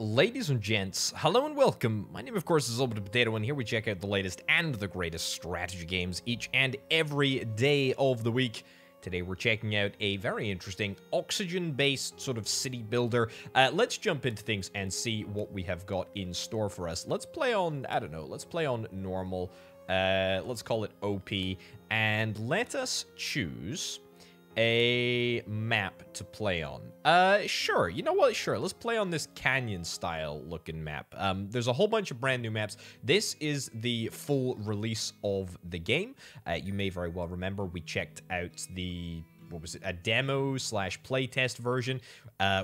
Ladies and gents, hello and welcome. My name, of course, is Bit of Potato, and here we check out the latest and the greatest strategy games each and every day of the week. Today, we're checking out a very interesting oxygen-based sort of city builder. Let's jump into things and see what we have got in store for us. Let's play on, I don't know, let's play on normal. Let's call it OP, and let us choose a map to play on. Sure. You know what? Sure. Let's play on this canyon-style looking map. There's a whole bunch of brand new maps. This is the full release of the game. You may very well remember we checked out the... what was it, a demo slash playtest version,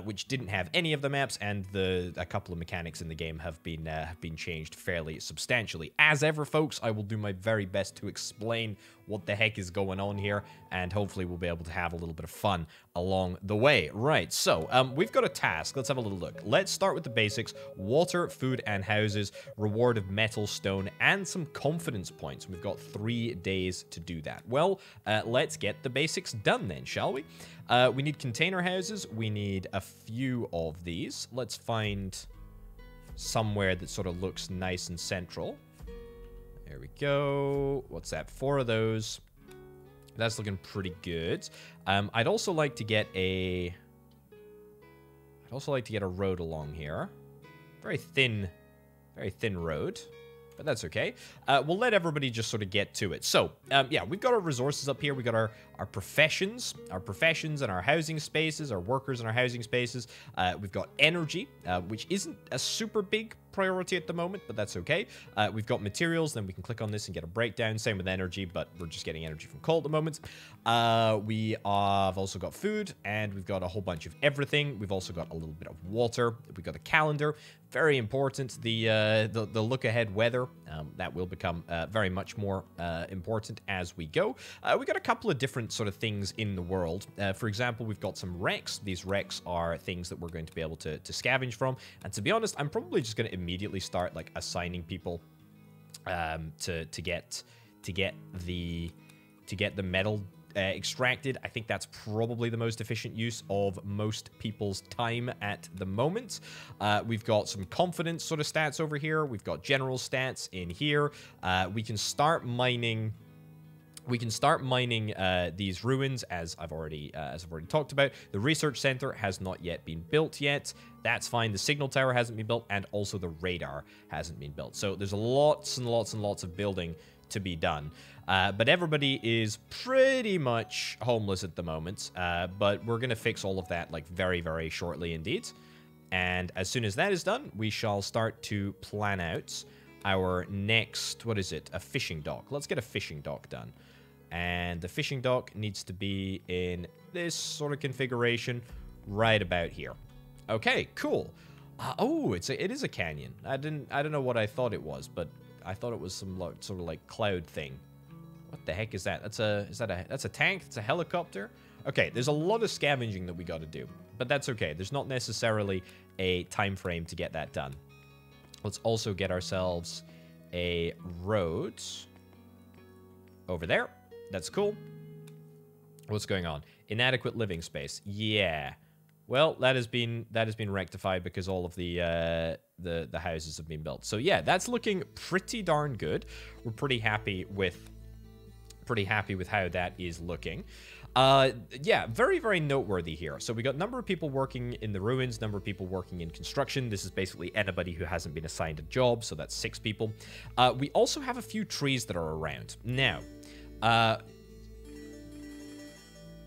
which didn't have any of the maps, and a couple of mechanics in the game have been changed fairly substantially. As ever, folks, I will do my very best to explain what the heck is going on here, and hopefully we'll be able to have a little bit of fun along the way. Right, so we've got a task. Let's have a little look. Let's start with the basics: water, food, and houses, reward of metal, stone, and some confidence points. We've got 3 days to do that. Well, let's get the basics done then, shall we? We need container houses. We need a few of these. Let's find somewhere that sort of looks nice and central. There we go. What's that? 4 of those. That's looking pretty good. I'd also like to get a road along here. Very thin road. But that's okay. We'll let everybody just sort of get to it. So, yeah, we've got our resources up here. We've got our professions and our housing spaces, our workers and our housing spaces. We've got energy, which isn't a super big priority at the moment, but that's okay. We've got materials, then we can click on this and get a breakdown. Same with energy, but we're just getting energy from coal at the moment. We have also got food, and we've got a whole bunch of everything. We've also got a little bit of water. We've got a calendar. Very important. The look-ahead weather, that will become very much more important as we go. We've got a couple of different sort of things in the world. For example, we've got some wrecks. These wrecks are things that we're going to be able to scavenge from. And to be honest, I'm probably just going to immediately start like assigning people to get the metal extracted. I think that's probably the most efficient use of most people's time at the moment. We've got some confidence sort of stats over here. We've got general stats in here. We can start mining. These ruins, as I've already talked about. The research center has not yet been built yet. That's fine. The signal tower hasn't been built, and also the radar hasn't been built. So there's lots and lots and lots of building to be done. But everybody is pretty much homeless at the moment. But we're going to fix all of that like very, very shortly indeed. And as soon as that is done, we shall start to plan out our next, what is it? A fishing dock. Let's get a fishing dock done. And the fishing dock needs to be in this sort of configuration right about here. Okay, cool. Oh, it is a canyon. I don't know what I thought it was, but I thought it was some sort of like cloud thing. What the heck is that? That's a tank? It's a helicopter? Okay, there's a lot of scavenging that we got to do, but that's okay. There's not necessarily a time frame to get that done. Let's also get ourselves a road over there. That's cool. What's going on? Inadequate living space. Yeah. Well, that has been rectified because all of the houses have been built. So yeah, that's looking pretty darn good. We're pretty happy with how that is looking. Yeah, very, very noteworthy here. So we got number of people working in the ruins, number of people working in construction. This is basically anybody who hasn't been assigned a job, so that's 6 people. We also have a few trees that are around. Now,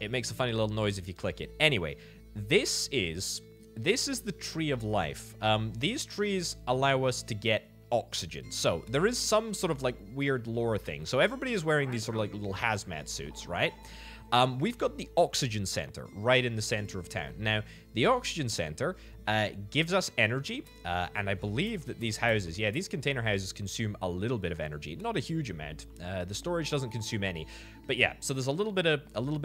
it makes a funny little noise if you click it. Anyway, this is the tree of life. These trees allow us to get oxygen. So there is some sort of like weird lore thing. So everybody is wearing these sort of like little hazmat suits, right? We've got the oxygen center right in the center of town. Now, the oxygen center gives us energy, and I believe that these houses, yeah, these container houses consume a little bit of energy, not a huge amount. The storage doesn't consume any, but yeah. So there's a little bit of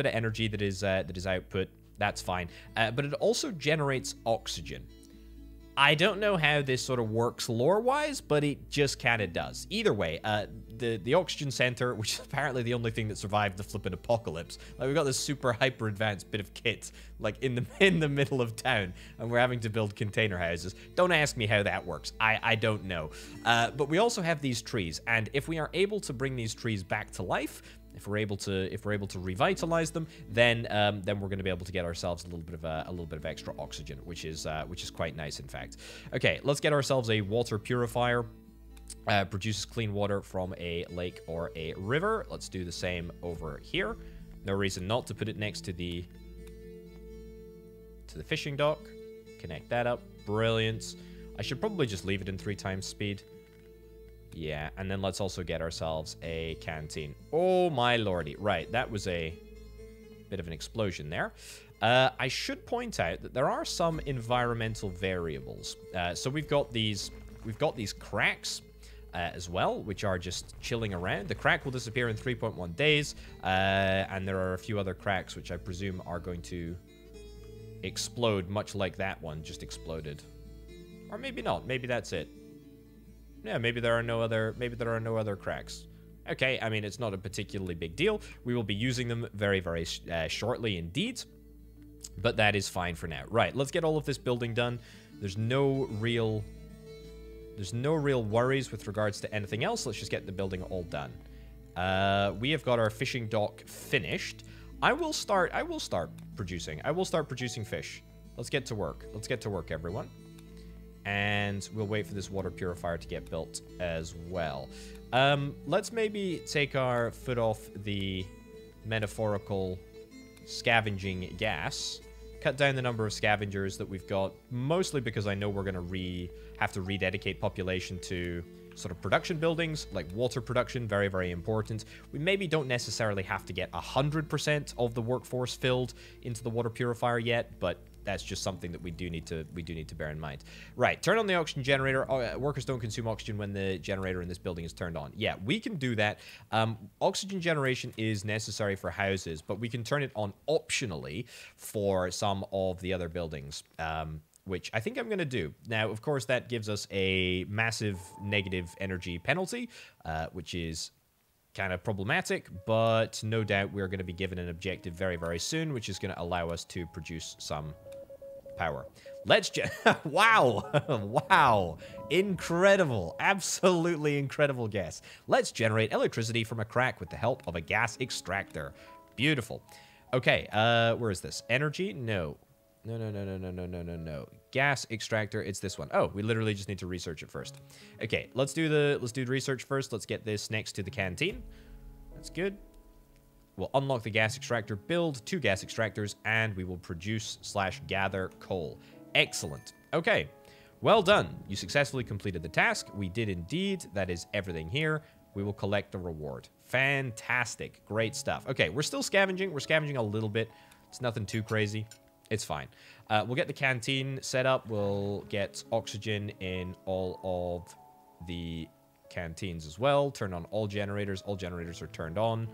energy that is output. That's fine, but it also generates oxygen. I don't know how this sort of works lore-wise, but it just kind of does. Either way, the oxygen center, which is apparently the only thing that survived the flippin' apocalypse. Like, we've got this super hyper advanced bit of kit, like, in the middle of town, and we're having to build container houses. Don't ask me how that works. I don't know. But we also have these trees, and if we are able to bring these trees back to life, if we're able to revitalize them, then we're going to be able to get ourselves a little bit of extra oxygen, which is quite nice, in fact. Okay, let's get ourselves a water purifier. Produces clean water from a lake or a river. Let's do the same over here. No reason not to put it next to the fishing dock. Connect that up. Brilliant. I should probably just leave it in 3 times speed. Yeah, and then let's also get ourselves a canteen. Oh my lordy. Right, that was a bit of an explosion there. I should point out that there are some environmental variables. So we've got these cracks as well, which are just chilling around. The crack will disappear in 3.1 days, and there are a few other cracks which I presume are going to explode, much like that one just exploded. Or maybe not. Maybe that's it. Yeah, maybe there are no other cracks. Okay, I mean, it's not a particularly big deal. We will be using them very, very shortly indeed. But that is fine for now. Right, let's get all of this building done. There's no real worries with regards to anything else. Let's just get the building all done. We have got our fishing dock finished. I will start producing. I will start producing fish. Let's get to work. Let's get to work, everyone. And we'll wait for this water purifier to get built as well. Let's maybe take our foot off the metaphorical scavenging gas. Cut down the number of scavengers that we've got, mostly because I know we're going to have to rededicate population to sort of production buildings, like water production, very, very important. We maybe don't necessarily have to get 100% of the workforce filled into the water purifier yet, but that's just something that we do need to bear in mind. Right, turn on the oxygen generator. Workers don't consume oxygen when the generator in this building is turned on. Yeah, we can do that. Oxygen generation is necessary for houses, but we can turn it on optionally for some of the other buildings, which I think I'm going to do. Now, of course, that gives us a massive negative energy penalty, which is kind of problematic, but no doubt we're going to be given an objective very, very soon, which is going to allow us to produce some power. Let's wow. Wow. Incredible. Absolutely incredible guess. Let's generate electricity from a crack with the help of a gas extractor. Beautiful. Okay, where is this? Energy? No. No. Gas extractor, it's this one. Oh, we literally just need to research it first. Okay, let's do the research first. Let's get this next to the canteen. That's good. We'll unlock the gas extractor, build 2 gas extractors, and we will produce/gather coal. Excellent. Okay, well done. You successfully completed the task. We did indeed. That is everything here. We will collect the reward. Fantastic. Great stuff. Okay, we're still scavenging. We're scavenging a little bit. It's nothing too crazy. It's fine. We'll get the canteen set up. We'll get oxygen in all of the canteens as well. Turn on all generators. All generators are turned on.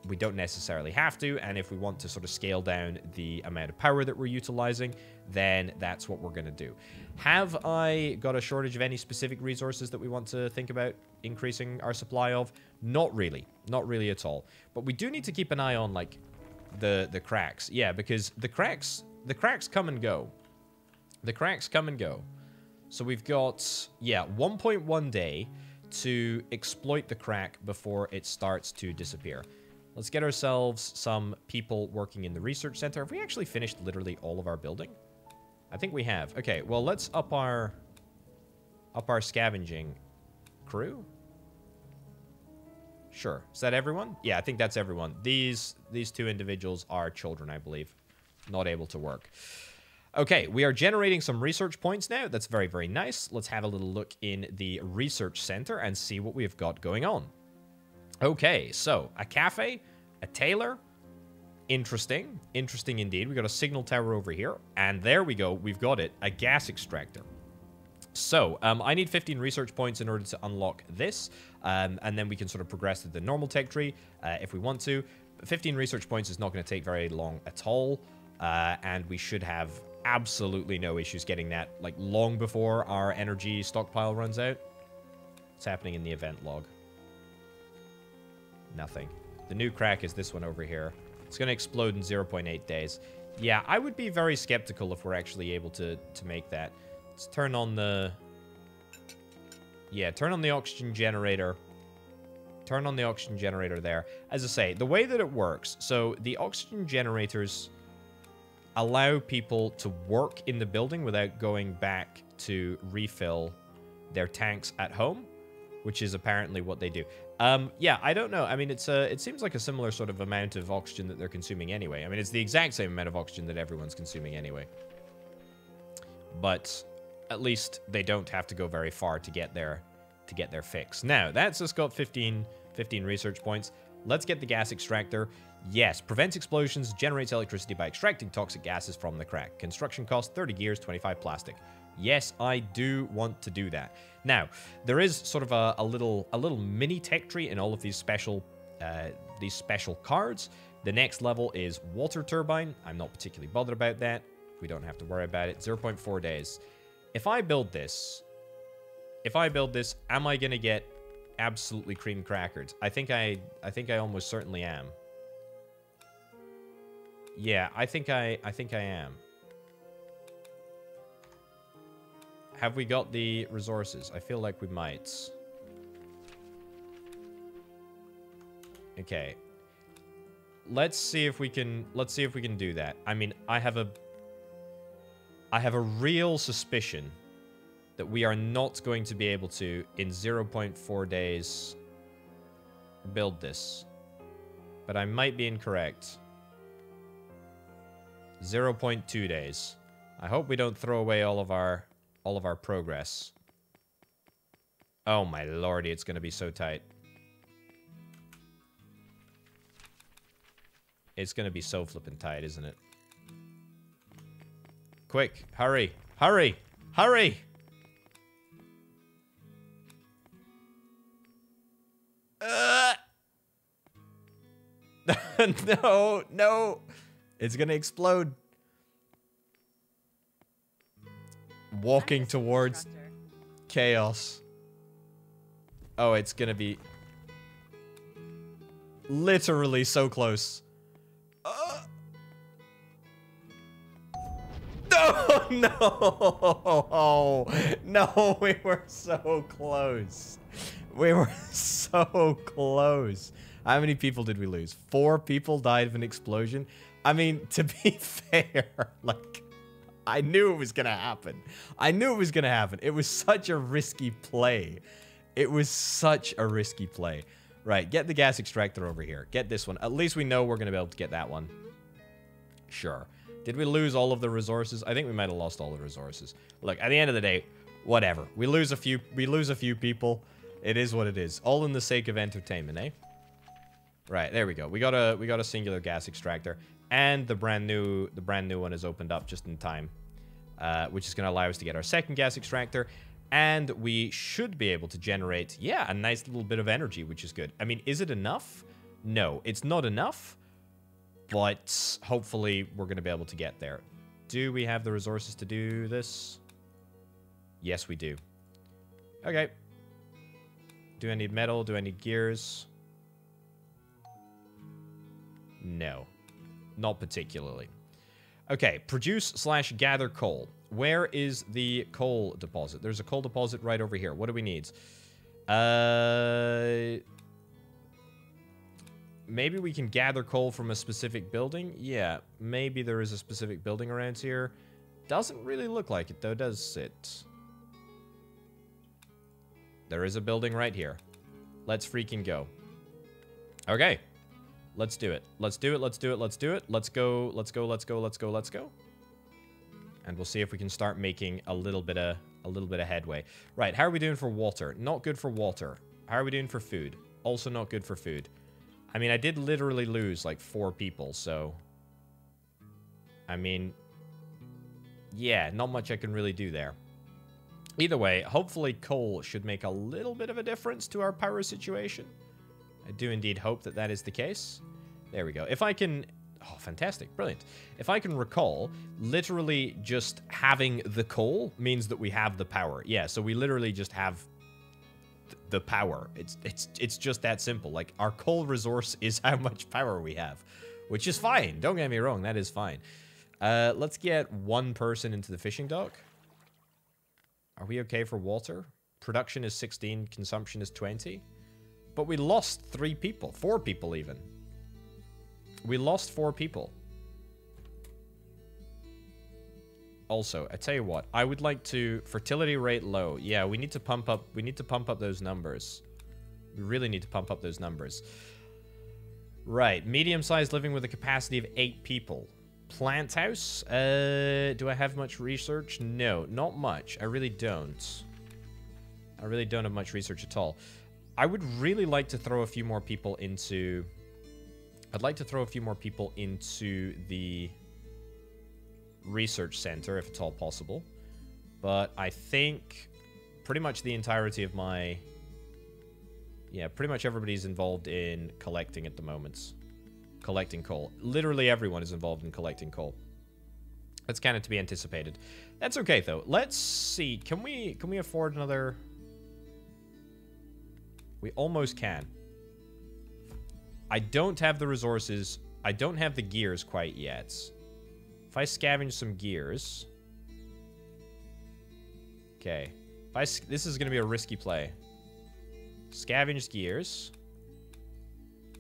We don't necessarily have to, and if we want to sort of scale down the amount of power that we're utilizing, then that's what we're going to do. Have I got a shortage of any specific resources that we want to think about increasing our supply of? Not really. Not really at all. But we do need to keep an eye on, like, the cracks. Yeah, because the cracks come and go. The cracks come and go. So we've got, yeah, 1.1 day to exploit the crack before it starts to disappear. Let's get ourselves some people working in the research center. Have we actually finished literally all of our building? I think we have. Okay, well, let's up our scavenging crew. Sure. Is that everyone? Yeah, I think that's everyone. These 2 individuals are children, I believe. Not able to work. Okay, we are generating some research points now. That's very, very nice. Let's have a little look in the research center and see what we've got going on. Okay, so a cafe, a tailor. Interesting. Interesting indeed. We got a signal tower over here. And there we go. We've got it. A gas extractor. So, I need 15 research points in order to unlock this. And then we can sort of progress to the normal tech tree if we want to. 15 research points is not going to take very long at all. And we should have absolutely no issues getting that, like, long before our energy stockpile runs out. What's happening in the event log? Nothing. The new crack is this one over here. It's going to explode in 0.8 days. Yeah, I would be very skeptical if we're actually able to make that. Let's turn on the... Yeah, turn on the oxygen generator. Turn on the oxygen generator there. As I say, the way that it works, so the oxygen generators allow people to work in the building without going back to refill their tanks at home, which is apparently what they do. Yeah, I don't know. I mean, it seems like a similar sort of amount of oxygen that they're consuming anyway. I mean, it's the exact same amount of oxygen that everyone's consuming anyway. But at least they don't have to go very far to get their fix. Now, that's just got 15 research points. Let's get the gas extractor. Yes, prevents explosions, generates electricity by extracting toxic gases from the crack. Construction cost 30 gears, 25 plastic. Yes, I do want to do that. Now, there is sort of a little mini tech tree in all of these special cards. The next level is water turbine. I'm not particularly bothered about that. We don't have to worry about it. 0.4 days. If I build this, am I gonna get absolutely cream crackered? I think I almost certainly am. Yeah, I think I am. Have we got the resources? I feel like we might. Okay. Let's see if we can do that. I mean, I have a real suspicion that we are not going to be able to, in 0.4 days, build this. But I might be incorrect. 0.2 days. I hope we don't throw away all of our progress. Oh my lordy, it's gonna be so tight. It's gonna be so flippin' tight, isn't it? Quick, hurry, hurry, hurry! No, no! It's gonna explode. Walking towards chaos. Oh, it's gonna be literally so close. No, no, no, we were so close. We were so close. How many people did we lose? 4 people died of an explosion. I mean, to be fair, like, I knew it was gonna happen. I knew it was gonna happen. It was such a risky play. It was such a risky play. Right, get the gas extractor over here. Get this one. At least we know we're gonna be able to get that one. Sure. Did we lose all of the resources? I think we might have lost all the resources. Look, at the end of the day, whatever. We lose a few people. It is what it is. All in the sake of entertainment, eh? Right, there we go. We got a singular gas extractor. And the brand new one is opened up just in time. Which is gonna allow us to get our second gas extractor. And we should be able to generate, yeah, a nice little bit of energy, which is good. I mean, is it enough? No, it's not enough. But hopefully we're going to be able to get there. Do we have the resources to do this? Yes, we do. Okay. Do I need metal? Do I need gears? No. Not particularly. Okay, produce/gather coal. Where is the coal deposit? There's a coal deposit right over here. What do we need? Maybe we can gather coal from a specific building? Yeah, maybe there is a specific building around here. Doesn't really look like it, though, does it? There is a building right here. Let's freaking go. Okay. Let's do it. Let's do it, let's do it, let's do it. Let's go, let's go, let's go, let's go, let's go. And we'll see if we can start making a little bit of headway. Right, how are we doing for water? Not good for water. How are we doing for food? Also not good for food. I mean, I did literally lose, like, 4 people, so... I mean... Yeah, not much I can really do there. Either way, hopefully coal should make a little bit of a difference to our power situation. I do indeed hope that that is the case. There we go. If I can... Oh, fantastic. Brilliant. If I can recall, literally just having the coal means that we have the power. Yeah, so we literally just have the power. It's just that simple. Like, our coal resource is how much power we have, which is fine. Don't get me wrong, that is fine. Let's get one person into the fishing dock. Are we okay for water? Production is 16, consumption is 20. But we lost 3 people, 4 people even. We lost 4 people. Also, I tell you what, I would like to fertility rate low. Yeah, we need to pump up those numbers. We really need to pump up those numbers. Right, medium-sized living with a capacity of 8 people. Plant house? Do I have much research? No, not much. I really don't. I really don't have much research at all. I would really like to throw a few more people into... I'd like to throw a few more people into the research center, if at all possible. But I think pretty much the entirety of my... Yeah, pretty much everybody's involved in collecting at the moment. Collecting coal. Literally everyone is involved in collecting coal. That's kind of to be anticipated. That's okay, though. Let's see. Can we afford another... We almost can. I don't have the resources. I don't have the gears quite yet. If I scavenge some gears... Okay. This is going to be a risky play. Scavenge gears.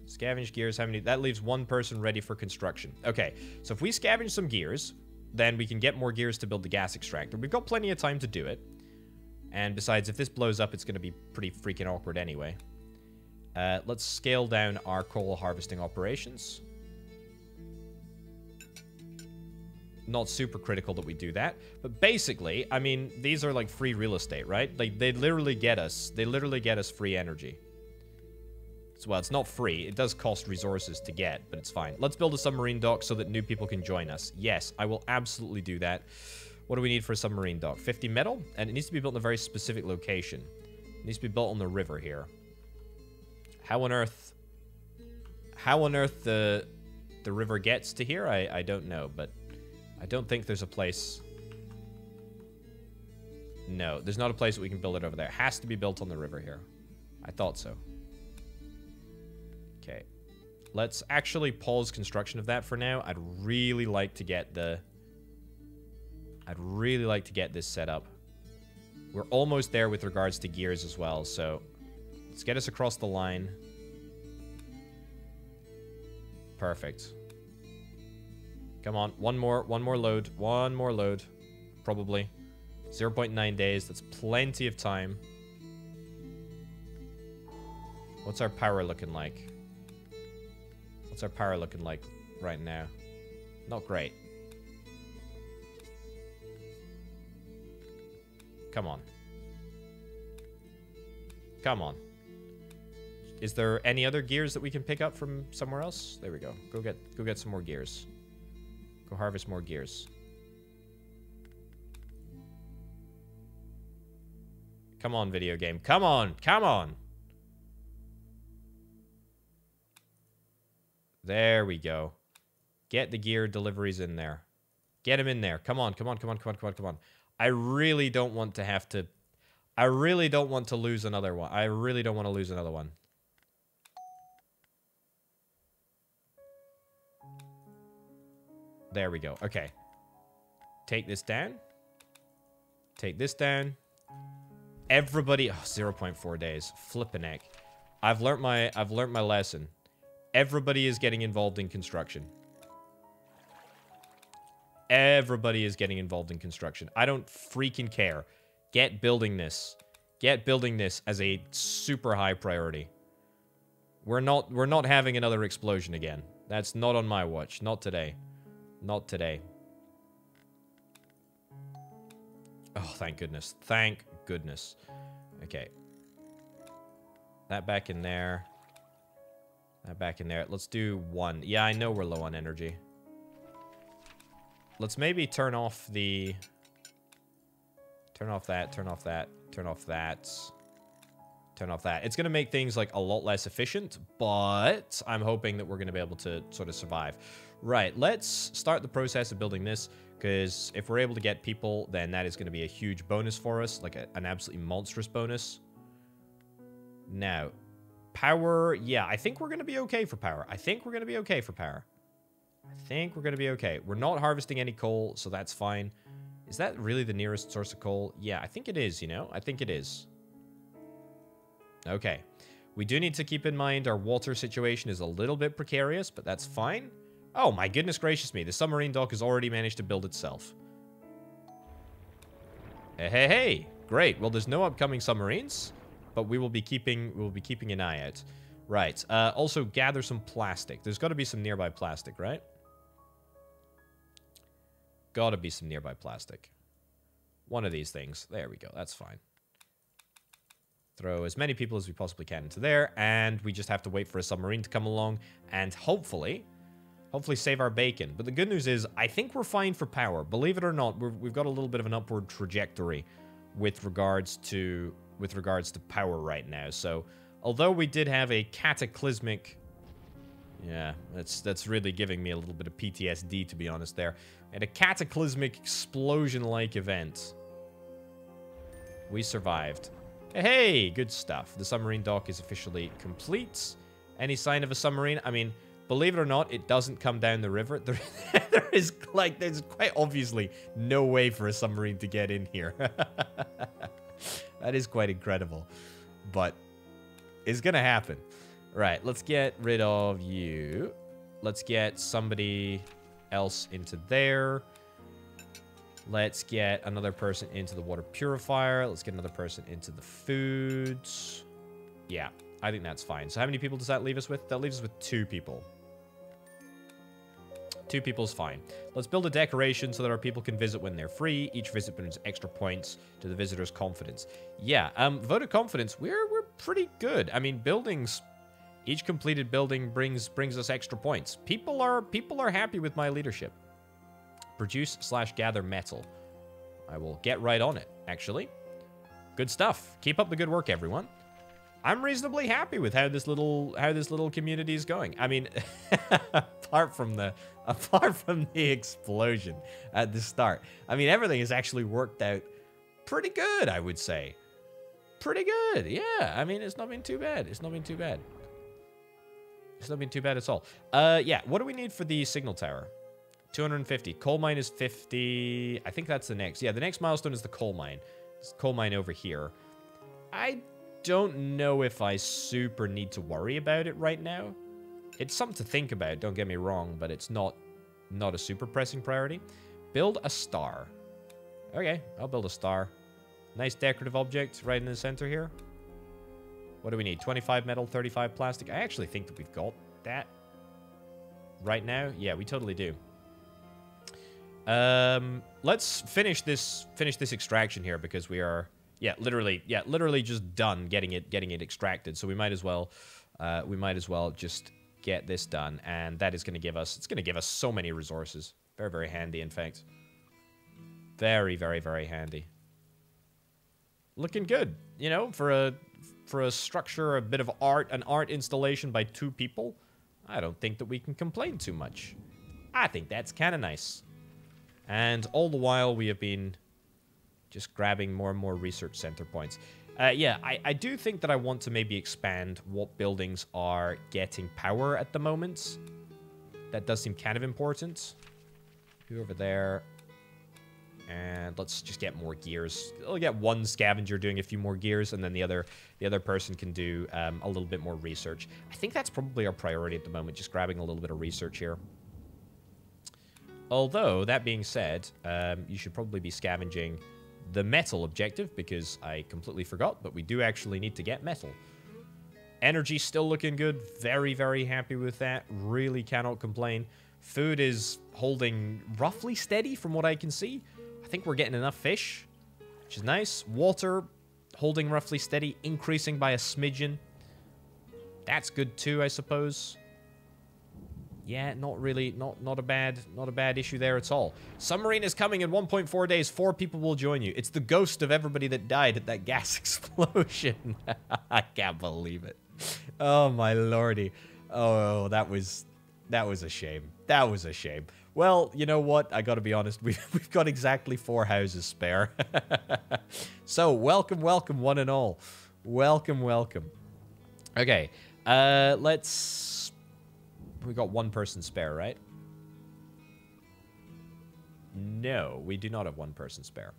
Scavenge gears, how many? That leaves 1 person ready for construction. Okay, so if we scavenge some gears, then we can get more gears to build the gas extractor. We've got plenty of time to do it. And besides, if this blows up, it's going to be pretty freaking awkward anyway. Let's scale down our coal harvesting operations. Not super critical that we do that. But basically, I mean, these are like free real estate, right? Like, they literally get us free energy. So, well, it's not free. It does cost resources to get, but it's fine. Let's build a submarine dock so that new people can join us. Yes, I will absolutely do that. What do we need for a submarine dock? 50 metal? And it needs to be built in a very specific location. It needs to be built on the river here. How on earth the river gets to here? I don't know, but I don't think there's a place. No, there's not a place that we can build it over there. It has to be built on the river here. I thought so. Okay. Let's actually pause construction of that for now. I'd really like to get this set up. We're almost there with regards to gears as well, so let's get us across the line. Perfect. Come on, one more load. One more load. Probably. 0.9 days. That's plenty of time. What's our power looking like? What's our power looking like right now? Not great. Come on. Come on. Is there any other gears that we can pick up from somewhere else? There we go. Go get some more gears. Go harvest more gears. Come on, video game. Come on. Come on. There we go. Get the gear deliveries in there. Get them in there. Come on. Come on. Come on. Come on. Come on. Come on. I really don't want to have to... I really don't want to lose another one. I really don't want to lose another one. There we go. Okay. Take this down. Take this down. Everybody... Oh, 0.4 days. Flippin' heck. I've learnt my lesson. Everybody is getting involved in construction. Everybody is getting involved in construction. I don't freaking care. Get building this. Get building this as a super high priority. We're not having another explosion again. That's not on my watch. Not today. Not today. Oh, thank goodness. Thank goodness. Okay. That back in there. That back in there. Let's do 1. Yeah, I know we're low on energy. Let's maybe turn off the... Turn off that, turn off that, turn off that. Turn off that. It's going to make things, like, a lot less efficient, but I'm hoping that we're going to be able to sort of survive. Right, let's start the process of building this, because if we're able to get people, then that is going to be a huge bonus for us, like an absolutely monstrous bonus. Now, power. Yeah, I think we're going to be okay for power. I think we're going to be okay for power. I think we're going to be okay. We're not harvesting any coal, so that's fine. Is that really the nearest source of coal? Yeah, I think it is, you know? I think it is. Okay. We do need to keep in mind our water situation is a little bit precarious, but that's fine. Oh, my goodness gracious me. The submarine dock has already managed to build itself. Hey, hey, hey. Great. Well, there's no upcoming submarines, but we will be keeping an eye out. Right. Also, gather some plastic. There's got to be some nearby plastic, right? Got to be some nearby plastic. One of these things. There we go. That's fine. Throw as many people as we possibly can into there, and we just have to wait for a submarine to come along and hopefully save our bacon. But the good news is, I think we're fine for power. Believe it or not, we've got a little bit of an upward trajectory with regards to power right now. So, although we did have a cataclysmic, yeah, that's really giving me a little bit of PTSD, to be honest. There, and a cataclysmic explosion-like event, we survived. Hey, good stuff. The submarine dock is officially complete. Any sign of a submarine? I mean, believe it or not, it doesn't come down the river. There's quite obviously no way for a submarine to get in here. That is quite incredible. But it's gonna happen. Right, let's get rid of you. Let's get somebody else into there. Let's get another person into the water purifier. Let's get another person into the foods. Yeah, I think that's fine. So how many people does that leave us with? That leaves us with 2 people. 2 people's fine. Let's build a decoration so that our people can visit when they're free. Each visit brings extra points to the visitor's confidence. Yeah, vote of confidence. We're pretty good. I mean, buildings. Each completed building brings us extra points. People are happy with my leadership. Produce/gather metal. I will get right on it, actually. Good stuff. Keep up the good work, everyone. I'm reasonably happy with how this little community is going. I mean, apart from the explosion at the start. I mean, everything has actually worked out pretty good, I would say. Pretty good. Yeah. I mean, it's not been too bad. It's not been too bad. It's not been too bad at all. Yeah, what do we need for the signal tower? 250. Coal mine is 50. I think that's the next. Yeah, the next milestone is the coal mine. It's coal mine over here. I don't know if I super need to worry about it right now. It's something to think about, don't get me wrong, but it's not a super pressing priority. Build a star. Okay, I'll build a star. Nice decorative object right in the center here. What do we need? 25 metal, 35 plastic. I actually think that we've got that right now. Yeah, we totally do. Let's finish this extraction here because we are literally just done getting it extracted. So we might as well just get this done, and that is going to give us so many resources. Very, very handy, in fact. Very, very, very handy. Looking good, you know, for a structure, a bit of art, an art installation by 2 people. I don't think that we can complain too much. I think that's kind of nice. And all the while, we have been just grabbing more and more research center points. Yeah, I do think that I want to maybe expand what buildings are getting power at the moment. That does seem kind of important. Who over there? And let's just get more gears. I'll get one scavenger doing a few more gears, and then the other person can do a little bit more research. I think that's probably our priority at the moment, just grabbing a little bit of research here. Although, that being said, you should probably be scavenging the metal objective, because I completely forgot, but we do actually need to get metal. Energy still looking good. Very, very happy with that. Really cannot complain. Food is holding roughly steady from what I can see. I think we're getting enough fish, which is nice. Water holding roughly steady, increasing by a smidgen. That's good too, I suppose. Yeah, not a bad issue there at all. Submarine is coming in 1.4 days. 4 people will join you. It's the ghost of everybody that died at that gas explosion. I can't believe it. Oh my lordy. Oh, that was a shame. That was a shame. Well, you know what? I gotta be honest. We've got exactly 4 houses spare. So, welcome, welcome, one and all. Welcome, welcome. Okay. Let's... We got one person spare, right? No, we do not have one person spare.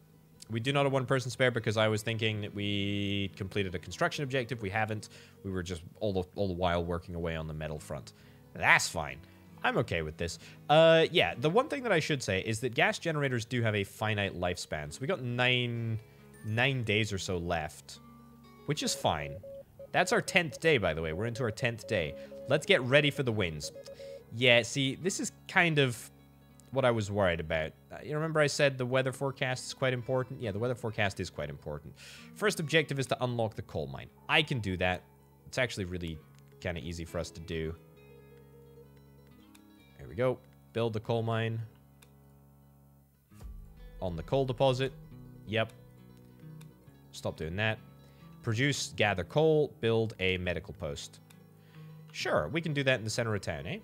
We do not have one person spare because I was thinking that we completed a construction objective. We haven't. We were just all the while working away on the metal front. That's fine. I'm okay with this. Yeah, the one thing that I should say is that gas generators do have a finite lifespan. So we got nine days or so left, which is fine. That's our 10th day, by the way. We're into our 10th day. Let's get ready for the winds. Yeah, see, this is kind of what I was worried about. You remember I said the weather forecast is quite important? Yeah, the weather forecast is quite important. First objective is to unlock the coal mine. I can do that. It's actually really kind of easy for us to do. Here we go. Build the coal mine. On the coal deposit. Yep. Stop doing that. Produce, gather coal, build a medical post. Sure, we can do that in the center of town, eh?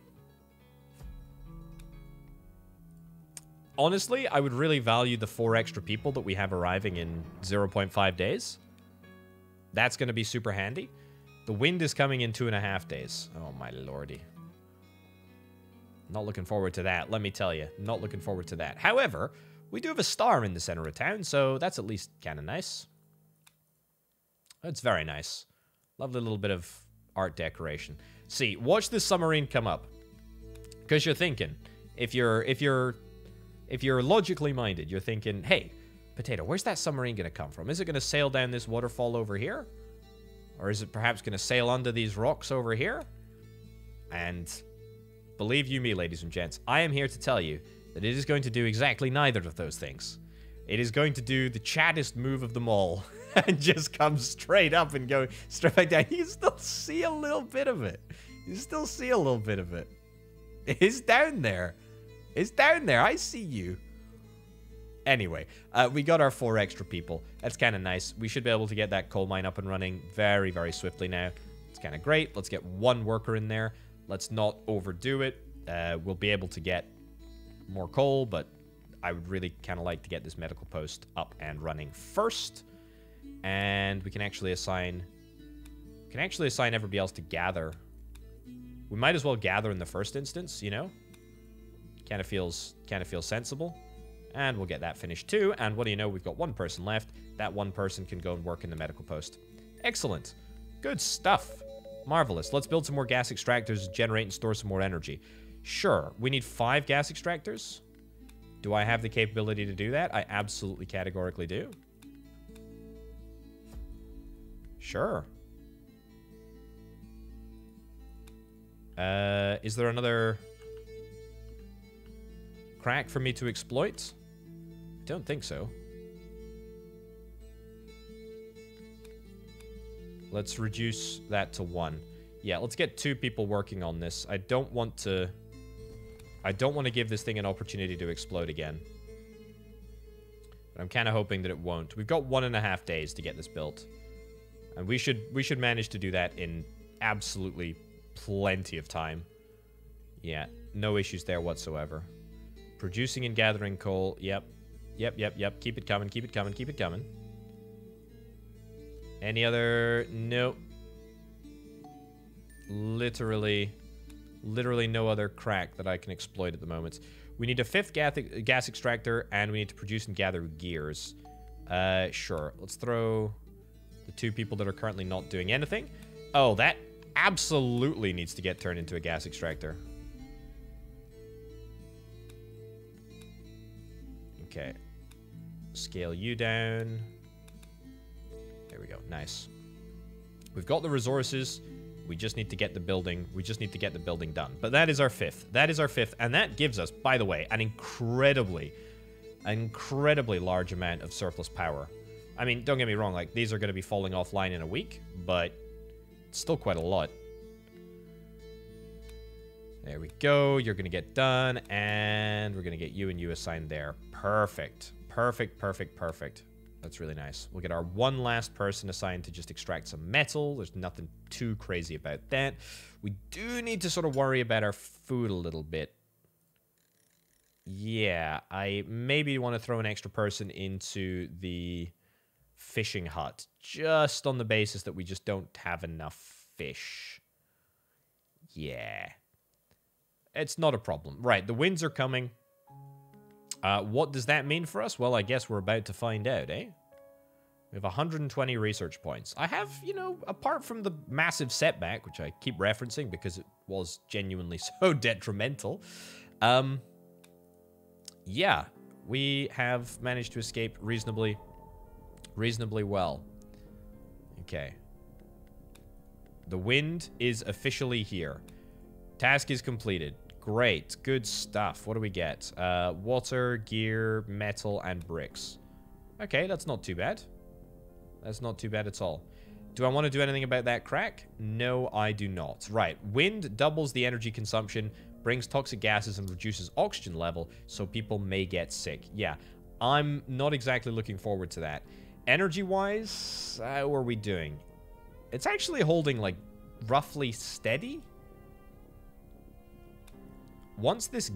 Honestly, I would really value the 4 extra people that we have arriving in 0.5 days. That's going to be super handy. The wind is coming in 2.5 days. Oh, my lordy. Not looking forward to that, let me tell you. Not looking forward to that. However, we do have a star in the center of town, so that's at least kind of nice. It's very nice. Lovely little bit of art decoration. See, watch this submarine come up. Because you're thinking, if you're logically minded, you're thinking, hey, Potato, where's that submarine going to come from? Is it going to sail down this waterfall over here? Or is it perhaps going to sail under these rocks over here? And believe you me, ladies and gents, I am here to tell you that it is going to do exactly neither of those things. It is going to do the chattest move of them all and just come straight up and go straight back down. You can still see a little bit of it. You still see a little bit of it. It's down there. It's down there. I see you. Anyway, we got our 4 extra people. That's kind of nice. We should be able to get that coal mine up and running very, very swiftly now. It's kind of great. Let's get 1 worker in there. Let's not overdo it. We'll be able to get more coal, but I would really kind of like to get this medical post up and running first. And we can actually assign everybody else to gather. We might as well gather in the first instance, you know? Kind of feels sensible. And we'll get that finished too. And what do you know? We've got 1 person left. That 1 person can go and work in the medical post. Excellent. Good stuff. Marvelous. Let's build some more gas extractors, generate and store some more energy. Sure. We need 5 gas extractors. Do I have the capability to do that? I absolutely categorically do. Sure. Is there another crack for me to exploit? Don't think so. Let's reduce that to 1. Yeah, let's get 2 people working on this. I don't want to give this thing an opportunity to explode again. But I'm kind of hoping that it won't. We've got 1.5 days to get this built. And we should manage to do that in absolutely plenty of time. Yeah, no issues there whatsoever. Producing and gathering coal. Yep. Yep. Keep it coming, keep it coming, keep it coming. Any other? Nope. Literally no other crack that I can exploit at the moment. We need a 5th gas extractor, and we need to produce and gather gears. Sure. Let's throw the 2 people that are currently not doing anything. Oh, that absolutely needs to get turned into a gas extractor. Okay. Scale you down. There we go. Nice. We've got the resources. We just need to get the building. We just need to get the building done. But that is our 5th. That is our 5th. And that gives us, by the way, an incredibly large amount of surplus power. I mean, don't get me wrong. Like, these are going to be falling offline in a week. But it's still quite a lot. There we go. You're going to get done. And we're going to get you and you assigned there. Perfect. Perfect. That's really nice. We'll get our 1 last person assigned to just extract some metal. There's nothing too crazy about that. We do need to sort of worry about our food a little bit. Yeah, I maybe want to throw an extra person into the fishing hut. Just on the basis that we just don't have enough fish. Yeah. It's not a problem. Right, the winds are coming. What does that mean for us? Well, I guess we're about to find out, eh? We have 120 research points. I have, you know, apart from the massive setback, which I keep referencing because it was genuinely so detrimental, yeah, we have managed to escape reasonably well. Okay. The wind is officially here. Task is completed. Great. Good stuff. What do we get? Water, gear, metal, and bricks. Okay, that's not too bad. That's not too bad at all. Do I want to do anything about that crack? No, I do not. Right. Wind doubles the energy consumption, brings toxic gases, and reduces oxygen level, so people may get sick. Yeah, I'm not exactly looking forward to that. Energy-wise, how are we doing? It's actually holding, like, roughly steady. Once this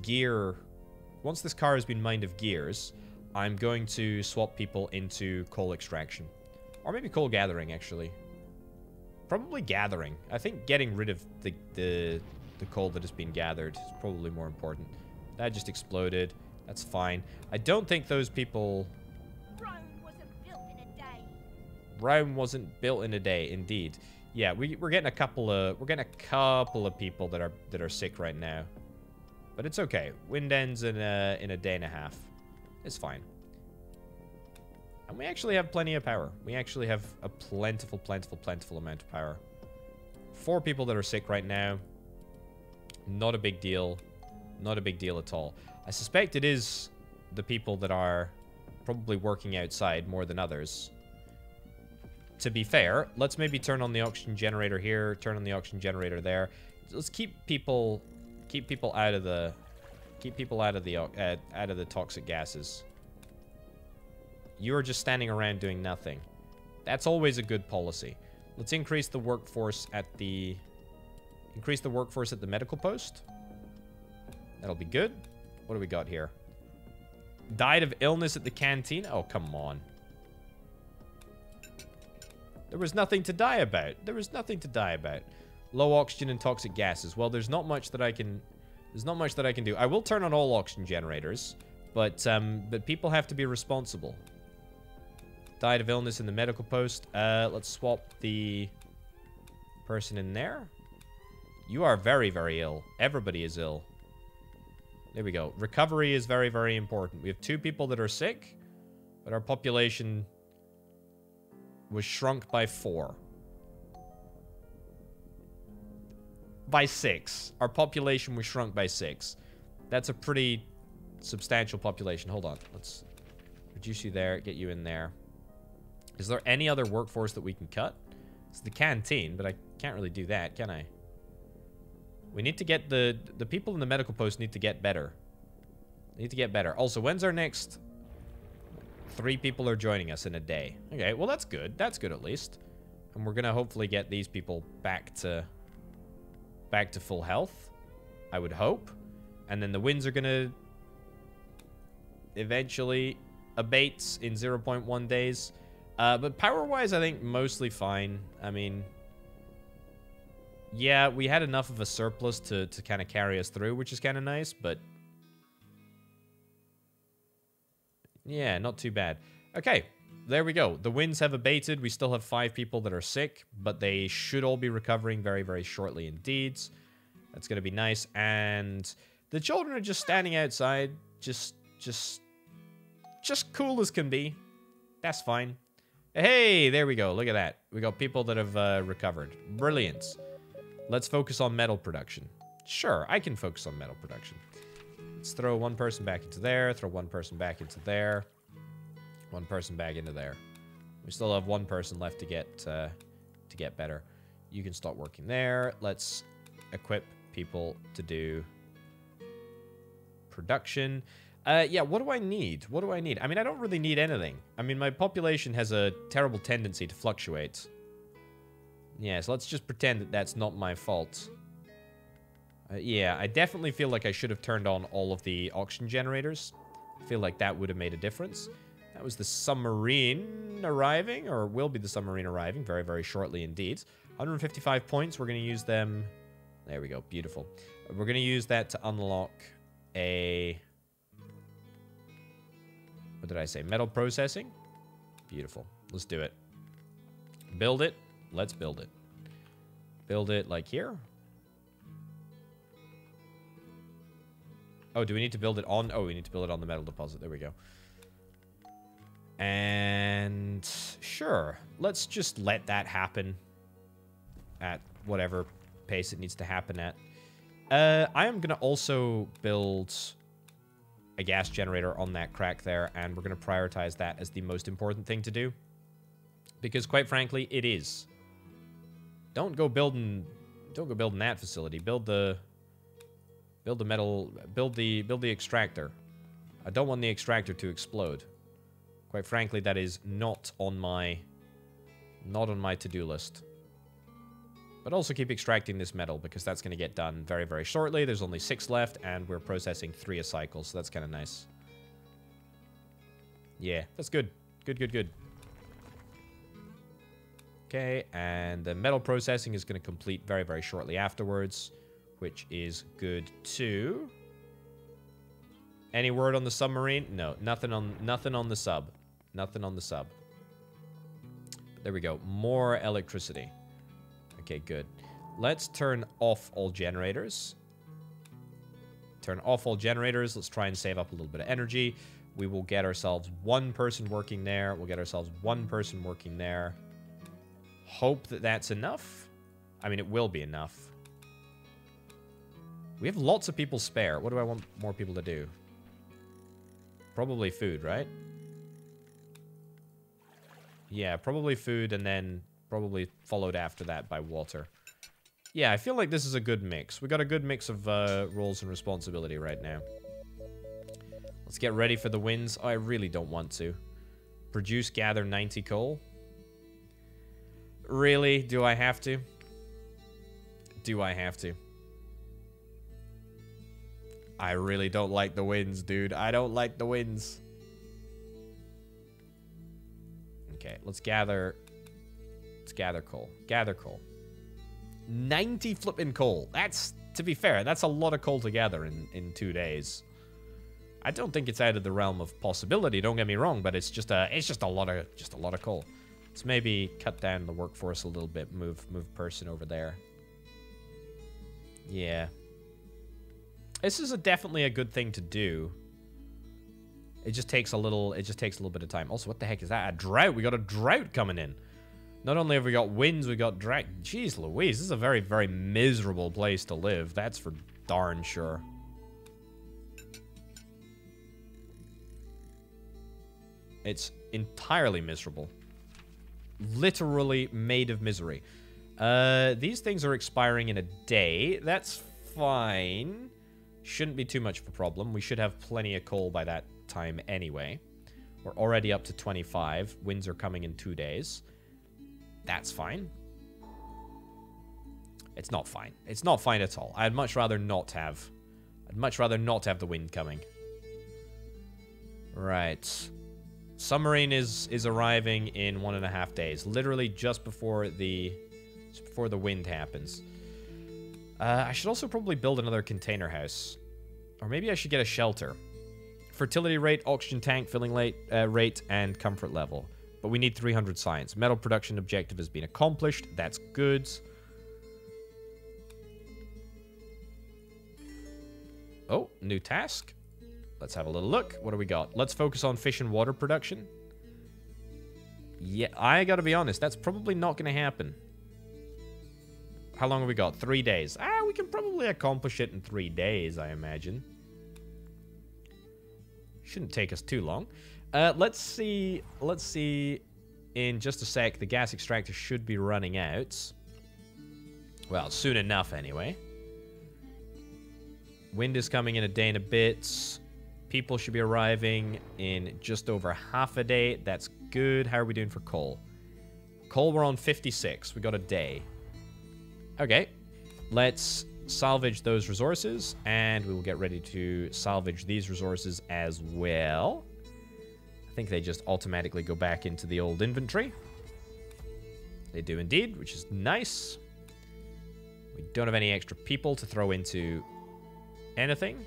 car has been mined of gears, I'm going to swap people into coal extraction. Or maybe coal gathering, actually. Probably gathering. I think getting rid of the coal that has been gathered is probably more important. That just exploded. That's fine. I don't think those people... Rome wasn't built in a day. Rome wasn't built in a day, indeed. Yeah, we're getting a couple of people that are sick right now. But it's okay. Wind ends in a day and a half. It's fine. And we actually have plenty of power. We actually have a plentiful amount of power. 4 people that are sick right now. Not a big deal. Not a big deal at all. I suspect it is the people that are probably working outside more than others. To be fair, let's maybe turn on the oxygen generator here, turn on the oxygen generator there. Let's keep people out of the toxic gases. You are just standing around doing nothing. That's always a good policy. Let's increase the workforce at the medical post. That'll be good. What do we got here? Died of illness at the canteen? Oh, come on. There was nothing to die about. There was nothing to die about. Low oxygen and toxic gases. Well, there's not much that I can do. I will turn on all oxygen generators, but people have to be responsible. Died of illness in the medical post. Let's swap the person in there. You are very, very ill. Everybody is ill. There we go. Recovery is very, very important. We have 2 people that are sick, but our population was shrunk by 4. By 6. Our population was shrunk by 6. That's a pretty substantial population. Hold on. Let's reduce you there, get you in there. Is there any other workforce that we can cut? It's the canteen, but I can't really do that, can I? We need to get the people in the medical post need to get better. Need to get better. Also, when's our next... 3 people are joining us in a day. Okay, well, that's good. That's good, at least. And we're gonna hopefully get these people back to full health. I would hope. And then the winds are gonna eventually abate in 0.1 days. But power-wise, I think mostly fine. I mean... yeah, we had enough of a surplus to kind of carry us through, which is kind of nice, but... yeah, not too bad. Okay, there we go. The winds have abated. We still have 5 people that are sick, but they should all be recovering very, very shortly indeed. That's going to be nice. And the children are just standing outside, just cool as can be. That's fine. Hey, there we go. Look at that. We got people that have recovered. Brilliant. Let's focus on metal production. Sure, I can focus on metal production. Let's throw 1 person back into there. Throw 1 person back into there. 1 person back into there. We still have 1 person left to get better. You can start working there. Let's equip people to do production. Yeah, what do I need? What do I need? I mean, I don't really need anything. I mean, my population has a terrible tendency to fluctuate. Yeah, so let's just pretend that that's not my fault. Yeah, I definitely feel like I should have turned on all of the oxygen generators. I feel like that would have made a difference. That was the submarine arriving, or will be the submarine arriving very, very shortly indeed. 155 points. We're going to use them. There we go. Beautiful. We're going to use that to unlock a... What did I say? Metal processing? Beautiful. Let's do it. Build it. Let's build it. Build it like here. Oh, do we need to build it on... Oh, we need to build it on the metal deposit. There we go. And... Sure. Let's just let that happen at whatever pace it needs to happen at. I am going to also build a gas generator on that crack there, and we're going to prioritize that as the most important thing to do. Because, quite frankly, it is. Don't go building that facility. Build the extractor. I don't want the extractor to explode. Quite frankly, that is not on my to-do list. But also keep extracting this metal, because that's going to get done very, very shortly. There's only 6 left, and we're processing 3 a cycle, so that's kind of nice. Yeah, that's good. Good. Okay, and the metal processing is going to complete very, very shortly afterwards, which is good too. Any word on the submarine? No, nothing on the sub. Nothing on the sub. There we go. More electricity. Okay, good. Let's turn off all generators. Turn off all generators. Let's try and save up a little bit of energy. We will get ourselves 1 person working there. We'll get ourselves 1 person working there. Hope that that's enough. I mean, it will be enough. We have lots of people spare. What do I want more people to do? Probably food, right? Yeah, probably food, and then probably followed after that by water. Yeah, I feel like this is a good mix. We got a good mix of roles and responsibility right now. Let's get ready for the winds. Oh, I really don't want to. Produce, gather 90 coal. Really? Do I have to? Do I have to? I really don't like the winds, dude. I don't like the winds. Okay, let's gather coal. Gather coal. 90 flipping coal. That's, to be fair, that's a lot of coal to gather in 2 days. I don't think it's out of the realm of possibility, don't get me wrong, but it's just a lot of coal. Let's maybe cut down the workforce a little bit, move person over there. Yeah. This is definitely a good thing to do. It just takes a little bit of time. Also, what the heck is that? A drought. We got a drought coming in. Not only have we got winds, we got drought. Jeez Louise, this is a very, very miserable place to live. That's for darn sure. It's entirely miserable. Literally made of misery. These things are expiring in a day. That's fine. Shouldn't be too much of a problem. We should have plenty of coal by that time anyway. We're already up to 25. Winds are coming in 2 days. That's fine. It's not fine. It's not fine at all. I'd much rather not have the wind coming. Right. Submarine is arriving in 1.5 days. Literally just before the wind happens. I should also probably build another container house. Or maybe I should get a shelter. Fertility rate, oxygen tank filling rate, and comfort level. But we need 300 science. Metal production objective has been accomplished. That's good. Oh, new task. Let's have a little look. What do we got? Let's focus on fish and water production. Yeah, I gotta be honest. That's probably not gonna happen. How long have we got? 3 days. We can probably accomplish it in 3 days, I imagine. Shouldn't take us too long. Let's see in just a sec. The gas extractor should be running out. Well, soon enough anyway. Wind is coming in a day and a bit. People should be arriving in just over half a day. That's good. How are we doing for coal? Coal, we're on 56. We got a day. Okay. Let's salvage those resources, and we will get ready to salvage these resources as well. I think they just automatically go back into the old inventory. They do indeed, which is nice. We don't have any extra people to throw into anything.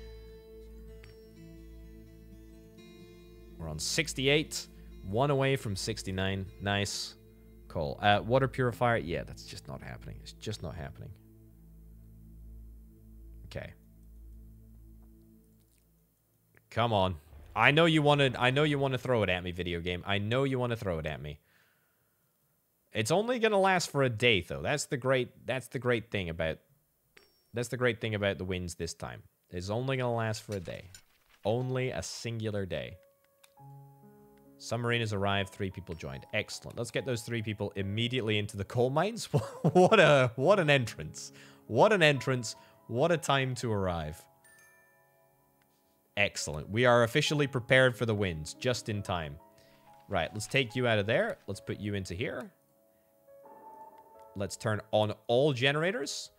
We're on 68. 1 away from 69. Nice. Cool. Water purifier. Yeah, that's just not happening. It's just not happening. Okay. Come on. I know you want to throw it at me, video game. I know you want to throw it at me. It's only going to last for a day though. That's the great thing about the winds this time. It's only going to last for a day. Only a singular day. Submarine has arrived. 3 people joined. Excellent. Let's get those 3 people immediately into the coal mines. What an entrance. What an entrance. What a time to arrive. Excellent. We are officially prepared for the winds just in time. Right, let's take you out of there. Let's put you into here. Let's turn on all generators.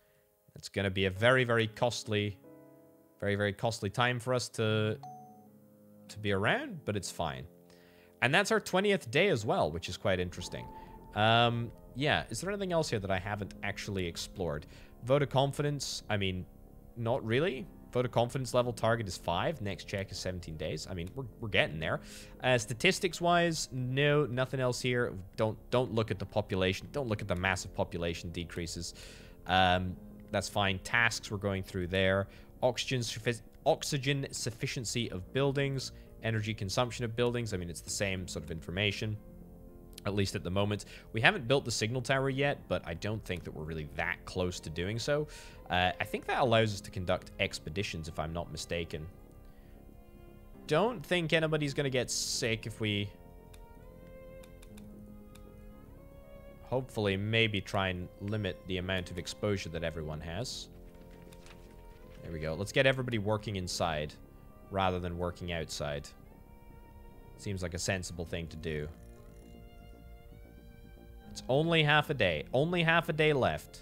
It's going to be a very, very costly time for us to be around, but it's fine. And that's our 20th day as well, which is quite interesting. Yeah, is there anything else here that I haven't actually explored? Vote of confidence, I mean, not really. Vote of confidence level target is 5. Next check is 17 days. I mean, we're getting there. Statistics-wise, no, nothing else here. Don't look at the population. Don't look at the massive population decreases. That's fine. Tasks we're going through there. Oxygen sufficiency of buildings. Energy consumption of buildings. I mean, it's the same sort of information, at least at the moment. We haven't built the signal tower yet, but I don't think that we're really that close to doing so. I think that allows us to conduct expeditions, if I'm not mistaken. Don't think anybody's going to get sick if we... hopefully, maybe try and limit the amount of exposure that everyone has. There we go. Let's get everybody working inside rather than working outside. Seems like a sensible thing to do. It's only half a day. Only half a day left.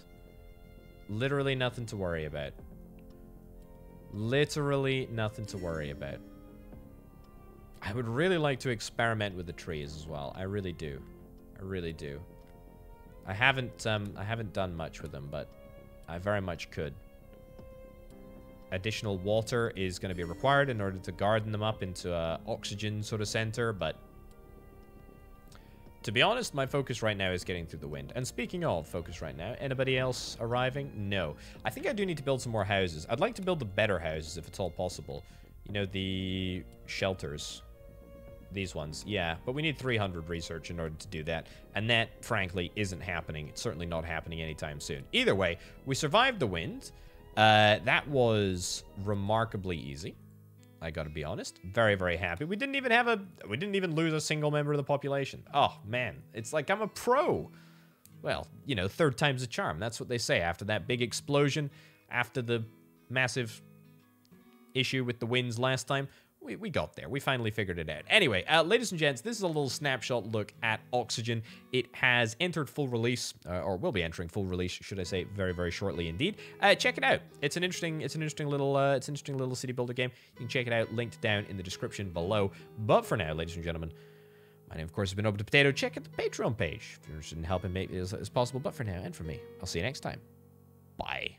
Literally nothing to worry about. Literally nothing to worry about. I would really like to experiment with the trees as well. I really do. I really do. I haven't done much with them, but I very much could. Additional water is going to be required in order to garden them up into an oxygen sort of center, but to be honest, my focus right now is getting through the wind. And speaking of focus right now, anybody else arriving? No. I think I do need to build some more houses. I'd like to build the better houses if it's all possible. You know, the shelters. These ones, yeah. But we need 300 research in order to do that. And that, frankly, isn't happening. It's certainly not happening anytime soon. Either way, we survived the wind. That was remarkably easy. I gotta be honest. Very, very happy. We didn't even lose a single member of the population. Oh, man. It's like I'm a pro. Well, you know, 3rd time's a charm. That's what they say after that big explosion, after the massive issue with the winds last time. We got there. We finally figured it out. Anyway, ladies and gents, this is a little snapshot look at Oxygen. It has entered full release, or will be entering full release, should I say, very, very shortly indeed. Check it out. It's an interesting little city builder game. You can check it out, linked down in the description below. But for now, ladies and gentlemen, my name, of course, has been Open to Potato. Check out the Patreon page if you're interested in helping make it as possible. But for now, and for me, I'll see you next time. Bye.